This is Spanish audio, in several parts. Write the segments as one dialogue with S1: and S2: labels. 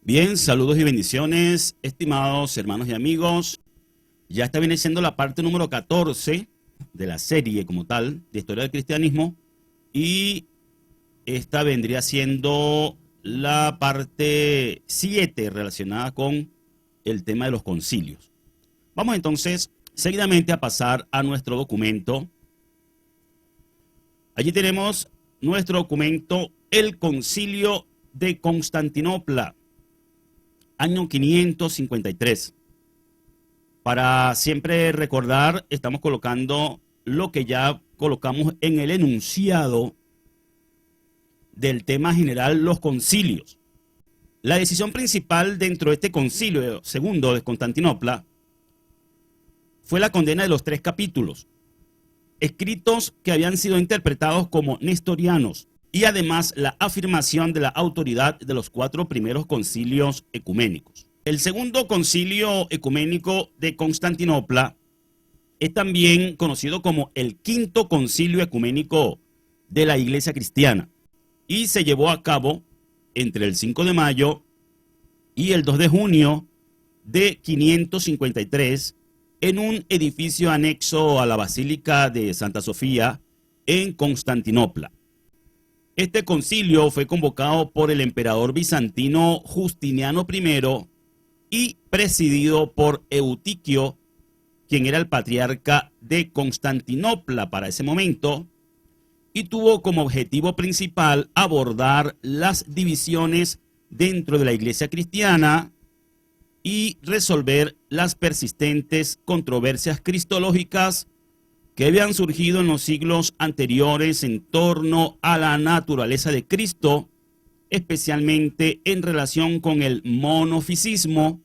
S1: Bien, saludos y bendiciones, estimados hermanos y amigos. Ya esta viene siendo la parte número 14 de la serie como tal de Historia del Cristianismo y esta vendría siendo la parte 7 relacionada con el tema de los concilios. Vamos entonces seguidamente a pasar a nuestro documento. Allí tenemos nuestro documento, el Concilio de Constantinopla, año 553. Para siempre recordar, estamos colocando lo que ya colocamos en el enunciado del tema general, los concilios. La decisión principal dentro de este concilio segundo de Constantinopla fue la condena de los 3 capítulos, escritos que habían sido interpretados como nestorianos, y además la afirmación de la autoridad de los 4 primeros concilios ecuménicos. El segundo concilio ecuménico de Constantinopla es también conocido como el quinto concilio ecuménico de la Iglesia Cristiana y se llevó a cabo entre el 5 de mayo y el 2 de junio de 553 en un edificio anexo a la Basílica de Santa Sofía en Constantinopla. Este concilio fue convocado por el emperador bizantino Justiniano I y presidido por Eutiquio, quien era el patriarca de Constantinopla para ese momento, y tuvo como objetivo principal abordar las divisiones dentro de la Iglesia cristiana y resolver las persistentes controversias cristológicas que habían surgido en los siglos anteriores en torno a la naturaleza de Cristo, especialmente en relación con el monofisismo,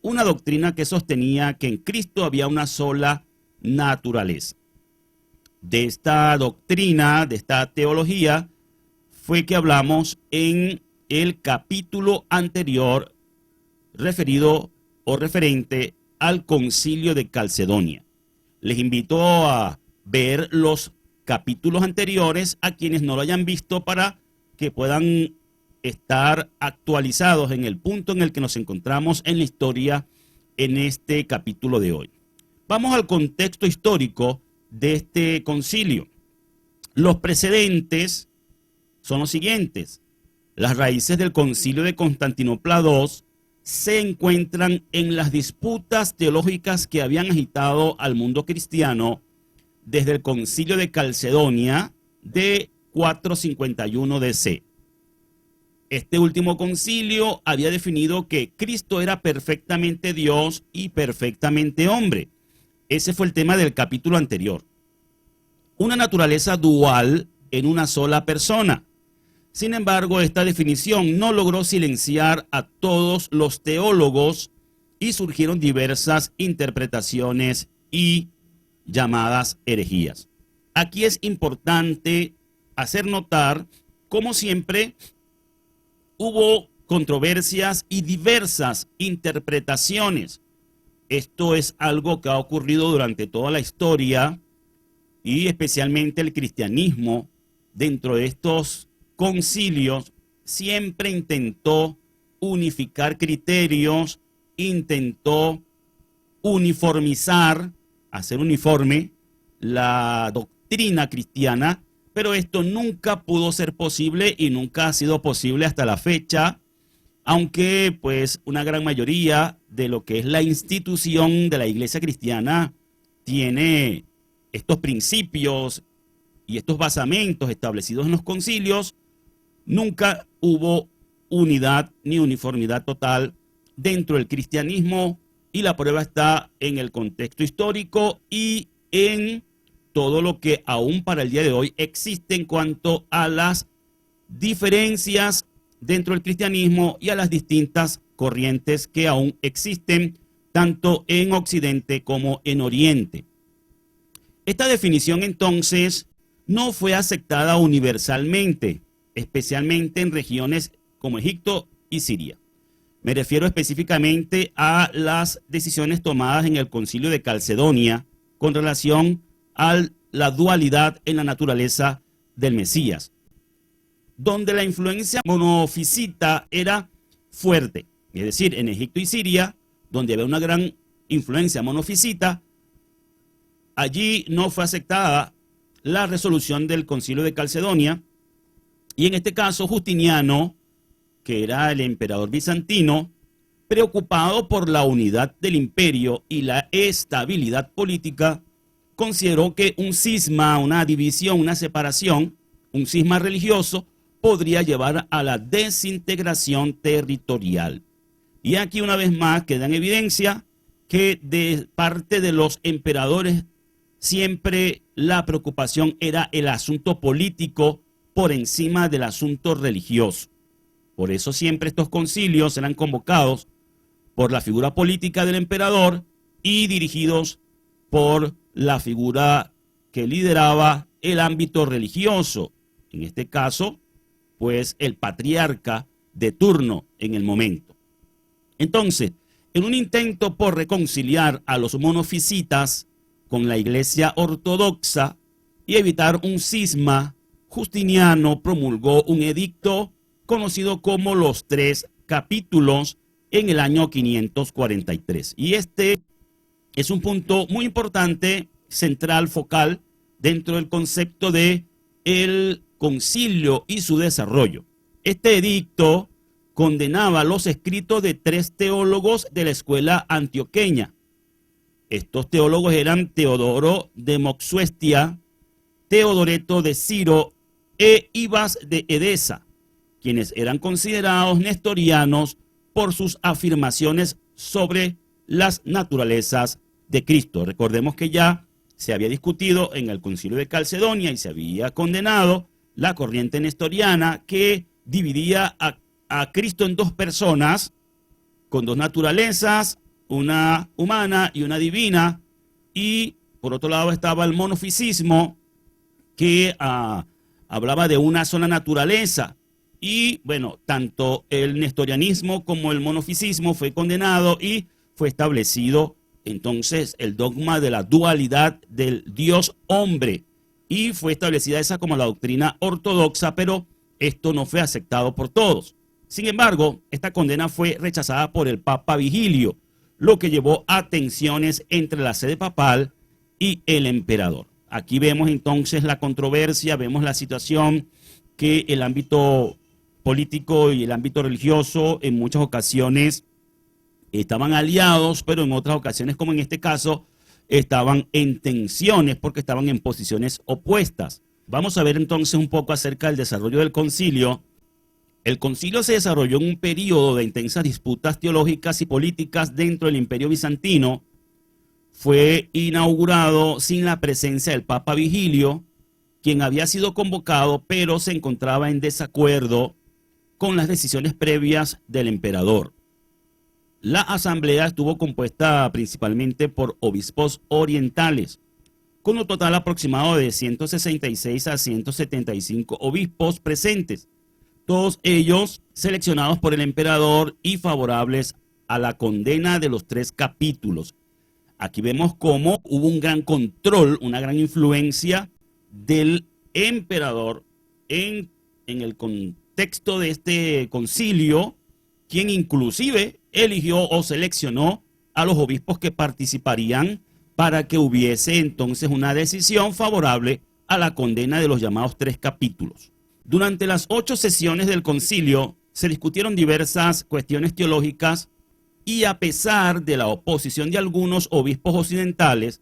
S1: una doctrina que sostenía que en Cristo había una sola naturaleza. De esta doctrina, de esta teología, fue que hablamos en el capítulo anterior referido o referente al Concilio de Calcedonia. Les invito a ver los capítulos anteriores a quienes no lo hayan visto para que puedan estar actualizados en el punto en el que nos encontramos en la historia en este capítulo de hoy. Vamos al contexto histórico de este concilio. Los precedentes son los siguientes. Las raíces del Concilio de Constantinopla II se encuentran en las disputas teológicas que habían agitado al mundo cristiano desde el Concilio de Calcedonia de 451 DC. Este último concilio había definido que Cristo era perfectamente Dios y perfectamente hombre. Ese fue el tema del capítulo anterior. Una naturaleza dual en una sola persona. Sin embargo, esta definición no logró silenciar a todos los teólogos y surgieron diversas interpretaciones y llamadas herejías. Aquí es importante hacer notar, como siempre, hubo controversias y diversas interpretaciones. Esto es algo que ha ocurrido durante toda la historia y especialmente el cristianismo dentro de estos concilios siempre intentó unificar criterios, intentó uniformizar, hacer uniforme la doctrina cristiana, pero esto nunca pudo ser posible y nunca ha sido posible hasta la fecha, aunque pues una gran mayoría de lo que es la institución de la Iglesia cristiana tiene estos principios y estos basamentos establecidos en los concilios. Nunca hubo unidad ni uniformidad total dentro del cristianismo y la prueba está en el contexto histórico y en todo lo que aún para el día de hoy existe en cuanto a las diferencias dentro del cristianismo y a las distintas corrientes que aún existen tanto en Occidente como en Oriente. Esta definición entonces no fue aceptada universalmente, especialmente en regiones como Egipto y Siria. Me refiero específicamente a las decisiones tomadas en el Concilio de Calcedonia con relación a la dualidad en la naturaleza del Mesías, donde la influencia monofisita era fuerte. Es decir, en Egipto y Siria, donde había una gran influencia monofisita, allí no fue aceptada la resolución del Concilio de Calcedonia, y en este caso Justiniano, que era el emperador bizantino, preocupado por la unidad del imperio y la estabilidad política, consideró que un cisma, una división, una separación, un cisma religioso, podría llevar a la desintegración territorial. Y aquí una vez más queda en evidencia que de parte de los emperadores siempre la preocupación era el asunto político por encima del asunto religioso. Por eso siempre estos concilios eran convocados por la figura política del emperador y dirigidos por la figura que lideraba el ámbito religioso. En este caso, pues el patriarca de turno en el momento. Entonces, en un intento por reconciliar a los monofisitas con la Iglesia ortodoxa y evitar un cisma, Justiniano promulgó un edicto conocido como los 3 capítulos en el año 543. Y este es un punto muy importante, central, focal, dentro del concepto de el concilio y su desarrollo. Este edicto condenaba los escritos de 3 teólogos de la escuela antioqueña. Estos teólogos eran Teodoro de Moxuestia, Teodoreto de Ciro e Ibas de Edesa, quienes eran considerados nestorianos por sus afirmaciones sobre las naturalezas de Cristo. Recordemos que ya se había discutido en el Concilio de Calcedonia y se había condenado la corriente nestoriana que dividía a Cristo en 2 personas, con 2 naturalezas, una humana y una divina, y por otro lado estaba el monofisismo que hablaba de una sola naturaleza. Y bueno, tanto el nestorianismo como el monofisismo fue condenado y fue establecido entonces el dogma de la dualidad del Dios hombre, y fue establecida esa como la doctrina ortodoxa, pero esto no fue aceptado por todos. Sin embargo, esta condena fue rechazada por el Papa Vigilio, lo que llevó a tensiones entre la sede papal y el emperador. Aquí vemos entonces la controversia, vemos la situación que el ámbito político y el ámbito religioso en muchas ocasiones estaban aliados, pero en otras ocasiones, como en este caso, estaban en tensiones porque estaban en posiciones opuestas. Vamos a ver entonces un poco acerca del desarrollo del concilio. El concilio se desarrolló en un periodo de intensas disputas teológicas y políticas dentro del Imperio Bizantino. Fue inaugurado sin la presencia del Papa Vigilio, quien había sido convocado, pero se encontraba en desacuerdo con las decisiones previas del emperador. La asamblea estuvo compuesta principalmente por obispos orientales, con un total aproximado de 166 a 175 obispos presentes, todos ellos seleccionados por el emperador y favorables a la condena de los 3 capítulos. Aquí vemos cómo hubo un gran control, una gran influencia del emperador en el contexto de este concilio, quien inclusive eligió o seleccionó a los obispos que participarían para que hubiese entonces una decisión favorable a la condena de los llamados 3 capítulos. Durante las 8 sesiones del concilio se discutieron diversas cuestiones teológicas y a pesar de la oposición de algunos obispos occidentales,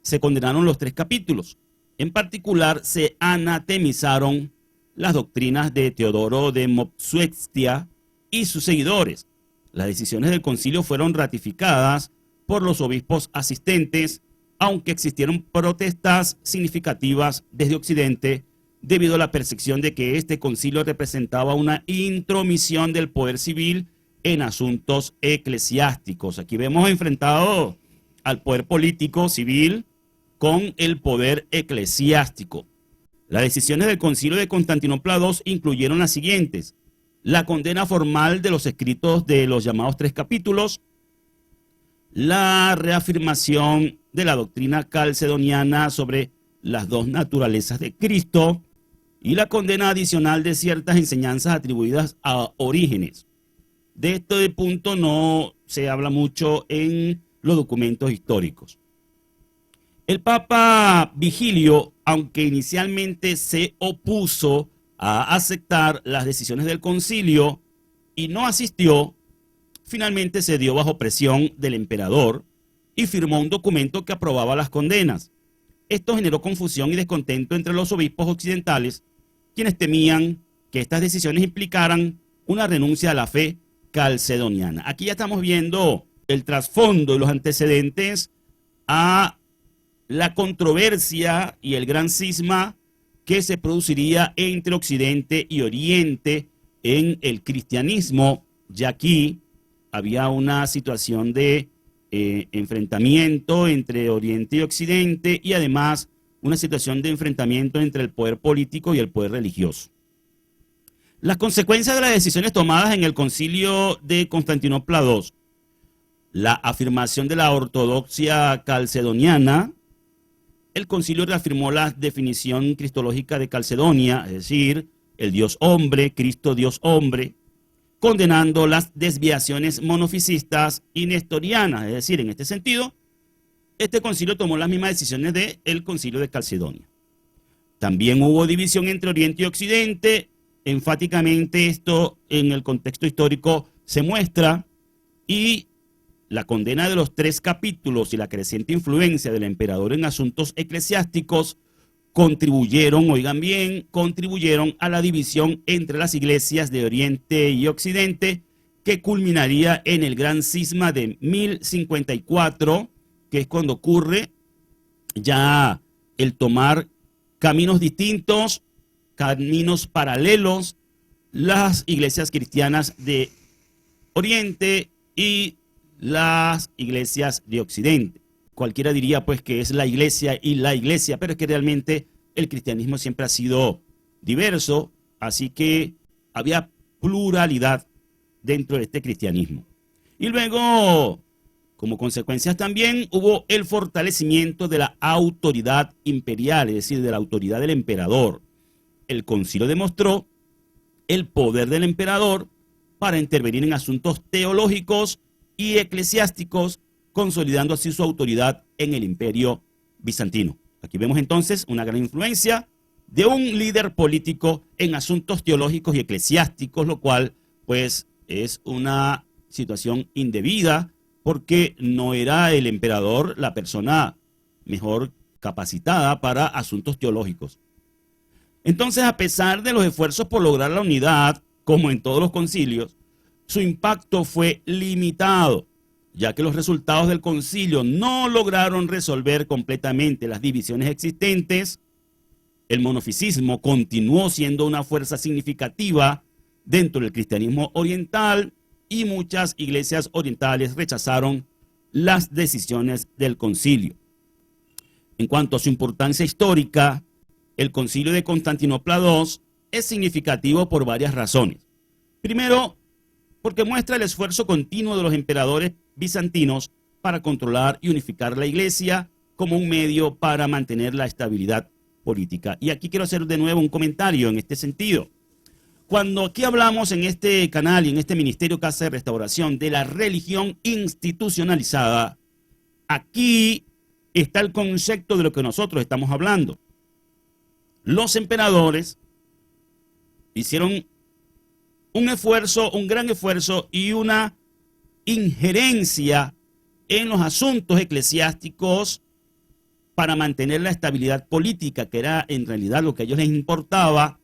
S1: se condenaron los 3 capítulos. En particular, se anatemizaron las doctrinas de Teodoro de Moxuestia y sus seguidores. Las decisiones del concilio fueron ratificadas por los obispos asistentes, aunque existieron protestas significativas desde Occidente debido a la percepción de que este concilio representaba una intromisión del poder civil en asuntos eclesiásticos. Aquí vemos enfrentado al poder político civil con el poder eclesiástico. Las decisiones del Concilio de Constantinopla II incluyeron las siguientes: la condena formal de los escritos de los llamados 3 capítulos, la reafirmación de la doctrina calcedoniana sobre las 2 naturalezas de Cristo y la condena adicional de ciertas enseñanzas atribuidas a Orígenes. de este punto no se habla mucho en los documentos históricos. El Papa Vigilio, aunque inicialmente se opuso a aceptar las decisiones del concilio y no asistió, finalmente se dio bajo presión del emperador y firmó un documento que aprobaba las condenas. Esto generó confusión y descontento entre los obispos occidentales, quienes temían que estas decisiones implicaran una renuncia a la fe calcedoniana. Aquí ya estamos viendo el trasfondo y los antecedentes a la controversia y el gran cisma que se produciría entre Occidente y Oriente en el cristianismo, ya aquí había una situación de enfrentamiento entre Oriente y Occidente y además una situación de enfrentamiento entre el poder político y el poder religioso. Las consecuencias de las decisiones tomadas en el concilio de Constantinopla II, la afirmación de la ortodoxia calcedoniana, el concilio reafirmó la definición cristológica de Calcedonia, es decir, el Dios hombre, Cristo Dios hombre, condenando las desviaciones monofisistas y nestorianas, es decir, en este sentido, este concilio tomó las mismas decisiones del concilio de Calcedonia. También hubo división entre Oriente y Occidente, enfáticamente esto en el contexto histórico se muestra, y la condena de los 3 capítulos y la creciente influencia del emperador en asuntos eclesiásticos contribuyeron, oigan bien, contribuyeron a la división entre las iglesias de Oriente y Occidente, que culminaría en el gran cisma de 1054, que es cuando ocurre ya el tomar caminos distintos, caminos paralelos, las iglesias cristianas de Oriente y las iglesias de Occidente. Cualquiera diría pues que es la iglesia y la iglesia, pero es que realmente el cristianismo siempre ha sido diverso, así que había pluralidad dentro de este cristianismo. Y luego, como consecuencias también, hubo el fortalecimiento de la autoridad imperial, es decir, de la autoridad del emperador. El concilio demostró el poder del emperador para intervenir en asuntos teológicos y eclesiásticos, consolidando así su autoridad en el imperio bizantino. Aquí vemos entonces una gran influencia de un líder político en asuntos teológicos y eclesiásticos, lo cual pues es una situación indebida porque no era el emperador la persona mejor capacitada para asuntos teológicos. Entonces, a pesar de los esfuerzos por lograr la unidad, como en todos los concilios, su impacto fue limitado, ya que los resultados del concilio no lograron resolver completamente las divisiones existentes. El monofisismo continuó siendo una fuerza significativa dentro del cristianismo oriental y muchas iglesias orientales rechazaron las decisiones del concilio. En cuanto a su importancia histórica, el concilio de Constantinopla II es significativo por varias razones. Primero, porque muestra el esfuerzo continuo de los emperadores bizantinos para controlar y unificar la iglesia como un medio para mantener la estabilidad política. Y aquí quiero hacer de nuevo un comentario en este sentido. Cuando aquí hablamos en este canal y en este Ministerio Casa de Restauración de la religión institucionalizada, aquí está el concepto de lo que nosotros estamos hablando. Los emperadores hicieron un esfuerzo, un gran esfuerzo y una injerencia en los asuntos eclesiásticos para mantener la estabilidad política, que era en realidad lo que a ellos les importaba,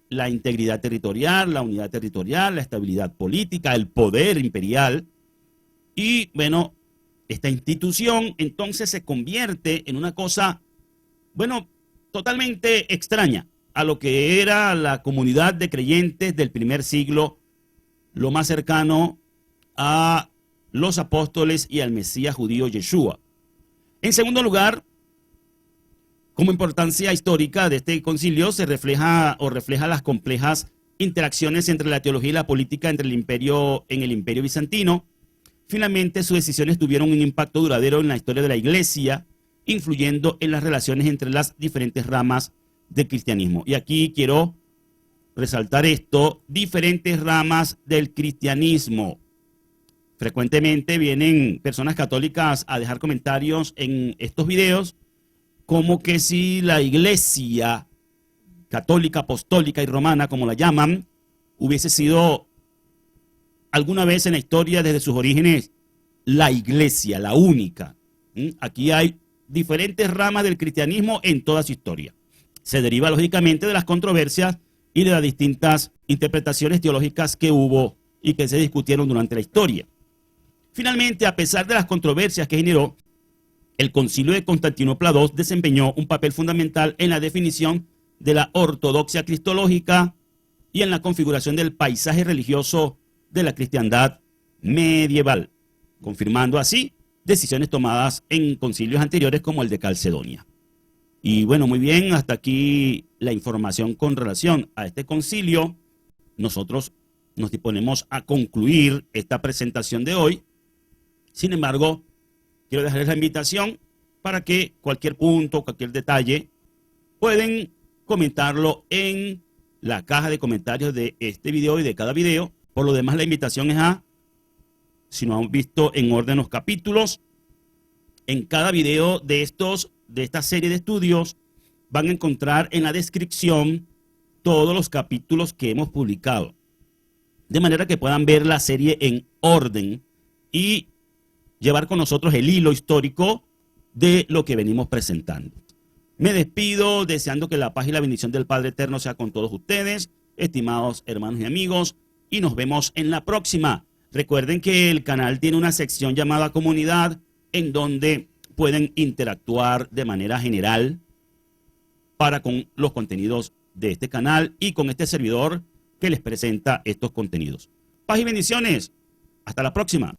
S1: la integridad territorial, la unidad territorial, la estabilidad política, el poder imperial. Y bueno, esta institución entonces se convierte en una cosa, bueno, totalmente extraña a lo que era la comunidad de creyentes del primer siglo, lo más cercano a los apóstoles y al Mesías judío Yeshua. En segundo lugar, como importancia histórica de este concilio se refleja las complejas interacciones entre la teología y la política en el imperio bizantino. Finalmente, sus decisiones tuvieron un impacto duradero en la historia de la iglesia, influyendo en las relaciones entre las diferentes ramas del cristianismo. Y aquí quiero resaltar esto, diferentes ramas del cristianismo. Frecuentemente vienen personas católicas a dejar comentarios en estos videos como que si la iglesia católica, apostólica y romana, como la llaman, hubiese sido alguna vez en la historia desde sus orígenes la iglesia, la única. Aquí hay diferentes ramas del cristianismo en toda su historia. Se deriva lógicamente de las controversias y de las distintas interpretaciones teológicas que hubo y que se discutieron durante la historia. Finalmente, a pesar de las controversias que generó, el Concilio de Constantinopla II desempeñó un papel fundamental en la definición de la ortodoxia cristológica y en la configuración del paisaje religioso de la cristiandad medieval, confirmando así decisiones tomadas en concilios anteriores como el de Calcedonia. Y bueno, muy bien, hasta aquí la información con relación a este concilio. Nosotros nos disponemos a concluir esta presentación de hoy. Sin embargo, quiero dejarles la invitación para que cualquier punto, cualquier detalle, pueden comentarlo en la caja de comentarios de este video y de cada video. Por lo demás, la invitación es a, si no han visto en orden los capítulos, en cada video de esta serie de estudios van a encontrar en la descripción todos los capítulos que hemos publicado, de manera que puedan ver la serie en orden y llevar con nosotros el hilo histórico de lo que venimos presentando. Me despido deseando que la paz y la bendición del Padre Eterno sea con todos ustedes, estimados hermanos y amigos, y nos vemos en la próxima. Recuerden que el canal tiene una sección llamada Comunidad, en donde pueden interactuar de manera general para con los contenidos de este canal y con este servidor que les presenta estos contenidos. Paz y bendiciones. Hasta la próxima.